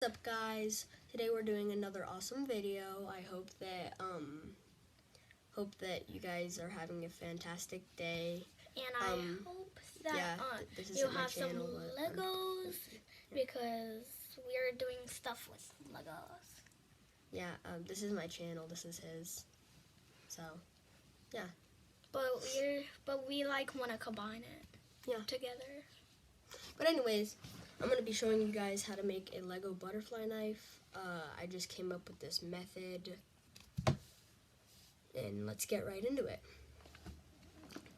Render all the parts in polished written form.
What's up, guys? Today we're doing another awesome video. I hope that you guys are having a fantastic day. And I hope that this you isn't my have some channel, but, Legos because we are doing stuff with Legos. Yeah, this is my channel. This is his. So, yeah. But we like want to combine it together. But anyways, I'm gonna be showing you guys how to make a Lego butterfly knife. I just came up with this method, and let's get right into it.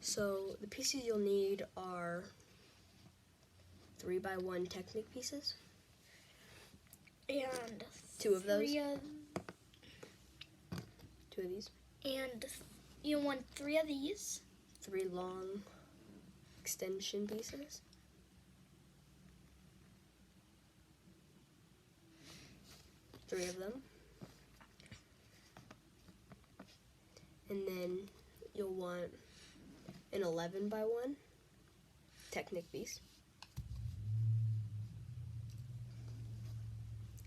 So the pieces you'll need are 3x1 Technic pieces. And two of those. Two of these. And you want 3 of these. 3 long extension pieces. Three of them. And then you'll want an 11x1 Technic piece.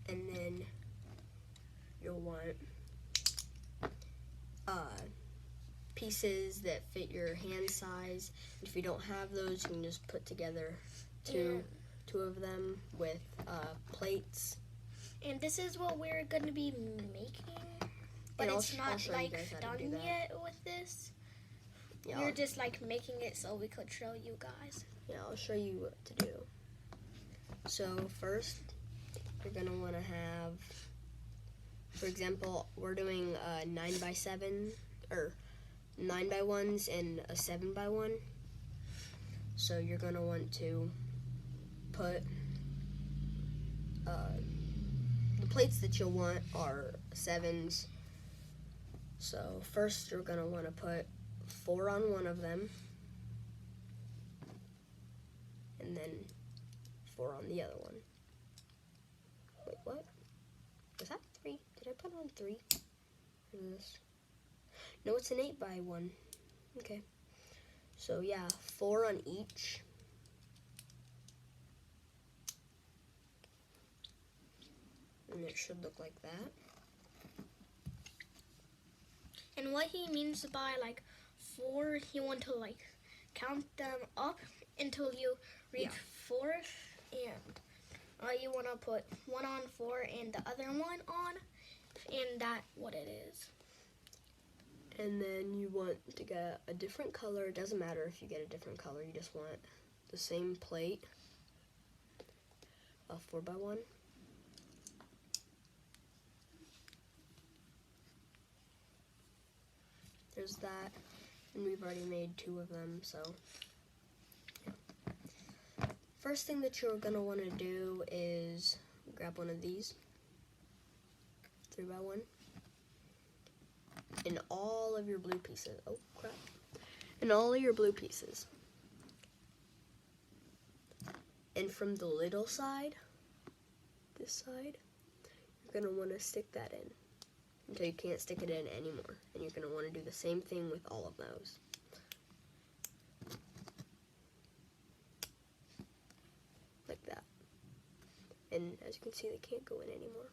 And then you'll want pieces that fit your hand size. If you don't have those, you can just put together two of them with plates. And this is what we're going to be making, but it's not like done yet with this. Yeah, we're just like making it so we could show you guys. Yeah, I'll show you what to do. So first, you're going to want to have, for example, we're doing 9x7 or 9x1s and a 7x1. So you're going to want to put the plates that you'll want are 7s. So first you're going to want to put 4 on one of them, and then 4 on the other one. Wait, what? Was that 3? Did I put on 3? What is this? No, it's an 8x1. Okay. So yeah, 4 on each. And it should look like that. And what he means by like 4, you want to like count them up until you reach 4, and you want to put 1 on 4 and the other one on, and that's what it is. And then you want to get a different color. It doesn't matter if you get a different color. You just want the same plate, a 4x1. There's that, and we've already made 2 of them, so yeah. First thing that you're gonna want to do is grab one of these, 3x1, and all of your blue pieces. Oh crap! And all of your blue pieces. And from the little side, this side, you're gonna want to stick that in until you can't stick it in anymore. And you're going to want to do the same thing with all of those. Like that. And as you can see, they can't go in anymore.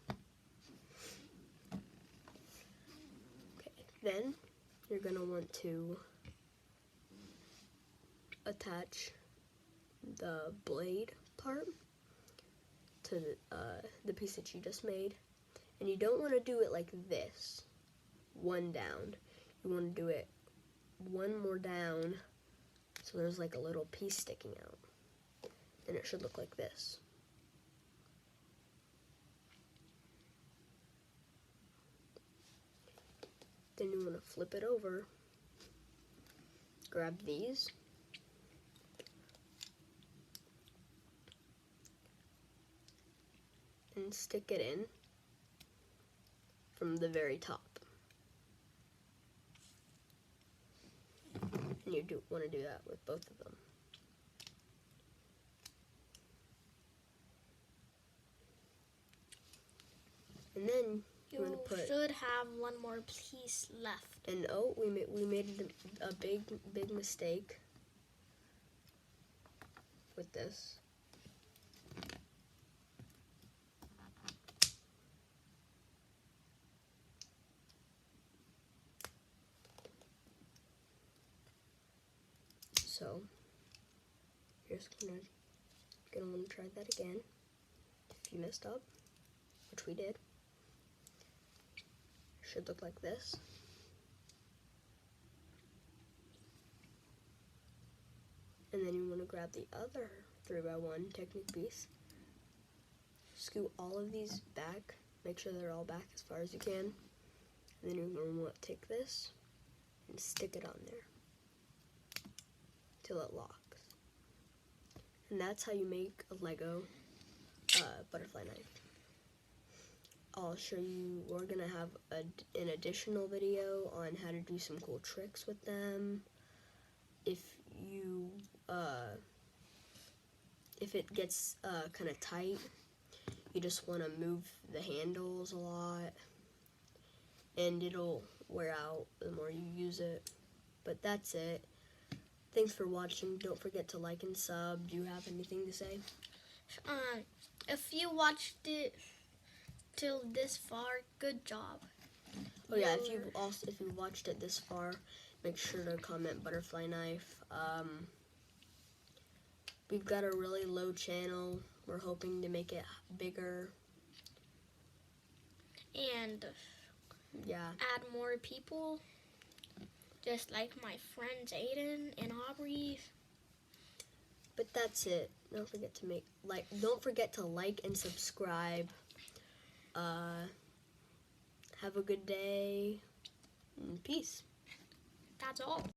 Okay, then you're going to want to attach the blade part to the piece that you just made. And you don't want to do it like this, one down. You want to do it one more down, so there's like a little piece sticking out. And it should look like this. Then you want to flip it over, grab these, and stick it in from the very top. And you want to do that with both of them. And then you should have one more piece left. And oh, we made a big mistake with this. just gonna want to try that again. If you messed up, which we did, should look like this. And then you want to grab the other 3x1 Technic piece. Scoot all of these back. Make sure they're all back as far as you can. And then you're going to want to take this and stick it on there till it locks. And that's how you make a Lego butterfly knife. I'll show you, we're going to have an additional video on how to do some cool tricks with them. If it gets kind of tight, you just want to move the handles a lot, and it'll wear out the more you use it. But that's it. Thanks for watching. Don't forget to like and sub. Do you have anything to say? If you watched it till this far, good job. Oh yeah, if you watched it this far, make sure to comment butterfly knife. We've got a really low channel. We're hoping to make it bigger. And yeah, add more people, just like my friends Aiden and Aubrey. But that's it. Don't forget to like and subscribe. Have a good day. And peace. That's all.